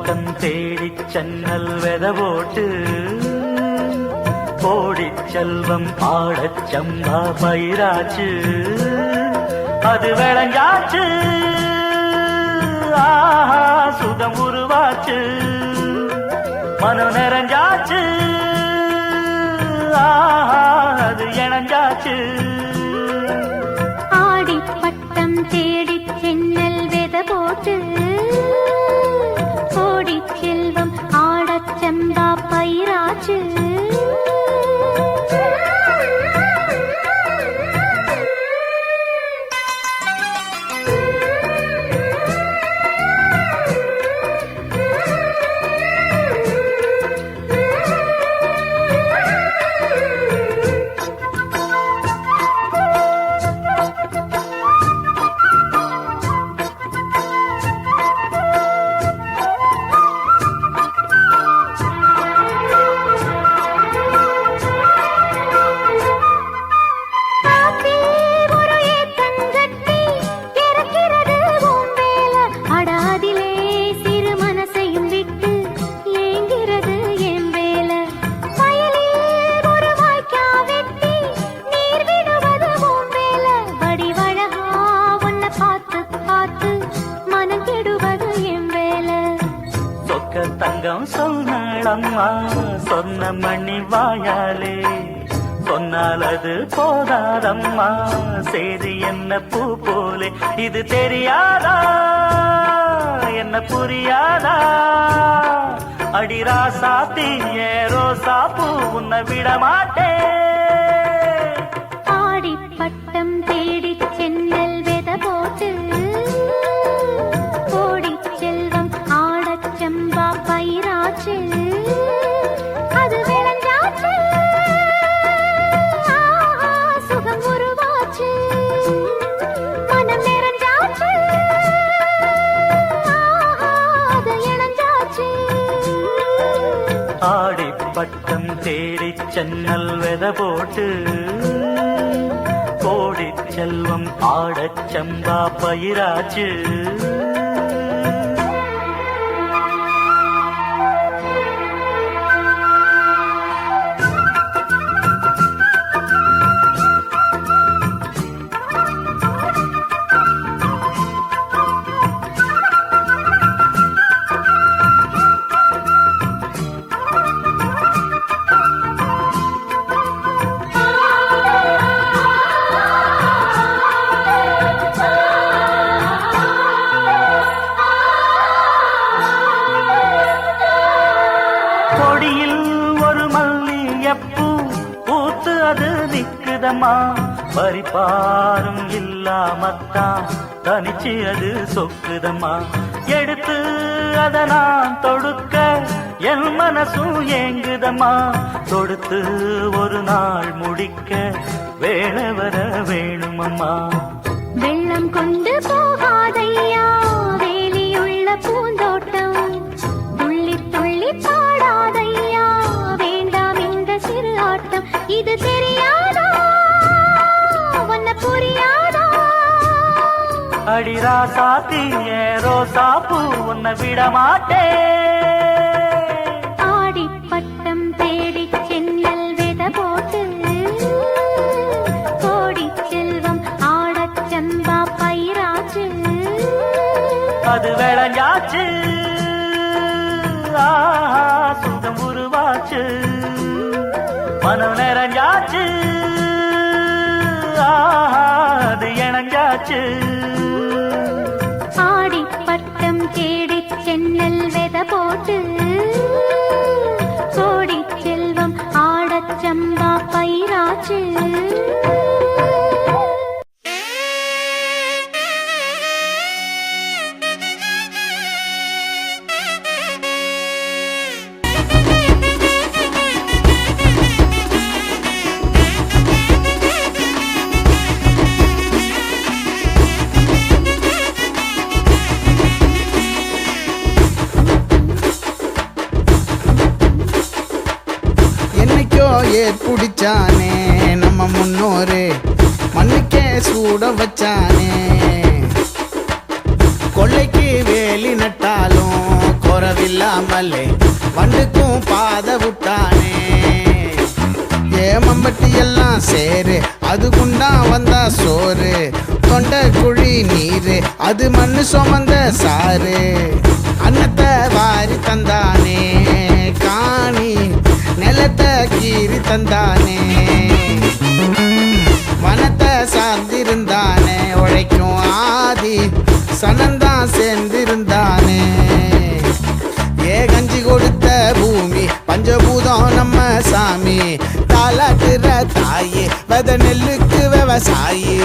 பட்டம் தேடி சன்னல் வெத போட்டு கோடி செல்வம் ஆடச் சம்பா பயிராச்சு அது விளைஞ்சாச்சு ஆஹா சுகம் உருவாச்சு மனம் நிறைஞ்சாச்சு ஆஹா அது இணைஞ்சாச்சு ஆடி பட்டம் தேடி சென்னல் வெத போட்டு கோடி செல்வம் ஆடச் சம்பா பயிராச்சு தங்கம் சொன்னம்மா சொன்ன மணி வாயாலே சொன்னால் அது போதாதம்மா செய்தி என்ன பூ போலே இது தெரியாதா என்ன புரியாதா அடிரா சாத்தி ஏரோ சாப்பு உன்னை விட மாட்டே ஆடி பட்டம் தேடி சென்னல் வெத போட்டு கோடி செல்வம் ஆடச் சம்பா பயிராச்சு அது விளைஞ்சாச்சு சுகம் உருவாச்சு மனம் நிறைஞ்சாச்சு அது இணைஞ்சாச்சு ஆடி பட்டம் தேடி சென்னல் வெத போட்டு கோடி செல்வம் ஆடச் சம்பா பயிராச்சு கொடியில் ஒரு மல்லிகைப்பூ பூத்து அது நிக்குதம்மா பறிப்பாரும் இல்லாமத்தான் தனிச்சு அது சொக்குதம்மா எடுத்து அத நான் தொடுக்க என் மனசும் ஏங்குதம்மா தொடுத்து ஒரு நாள் முடிக்க வேளை வர வேணுமம்மா வெள்ளம் கொண்டு போகாதையா வேலியுள்ள பூந்தோட்டம் துள்ளி துள்ளி பாடாதையா வேண்டாம் இந்த சிறு ஆட்டம் இது தெரியாதா உன்ன புரியாதா அடிரா சாத்தி ஏரோ சாப்பு உன்னை விட மாட்டே ஆடி பட்டம் தேடி சென்னல் வெத போட்டு கோடி செல்வம் ஆடச் சம்பா பயிராச்சு அது விளைஞ்சாச்சு ஆஹா சுகம் உருவாச்சு மனம் நிறைஞ்சாச்சு ஆஹா அது இணைஞ்சாச்சு ஆடி பட்டம் தேடி சென்னல் வெத போட்டு கோடி செல்வம் ஆடச் சம்பா பயிராச்சு ஏற்புடிச்சானே நம்ம முன்னோரு மண்ணுக்கே சூட வச்சானே கொள்ளைக்கு வேலி நட்டாலும் குறை உணவில்லாமலே வண்டுக்கும் பாத விட்டானே. ஏமம்பட்டி எல்லாம் சேரு அது குண்டா வந்தா சோறு, தொண்டை குழி நீரு அது மண்ணு சுமந்த சாறு. அன்னத்தை வாரி தந்தானே காணி நிலத்தை கீறி தந்தானே. வனத்தை சார்ந்திருந்தானே உழைக்கும் ஆதி சனந்தான் சேர்ந்திருந்தானே. கஞ்சி கொடுத்த பூமி பஞ்சபூதம் நம்ம சாமி, தாலாட்டுற தாயே வத நெல்லுக்கு விவசாயி.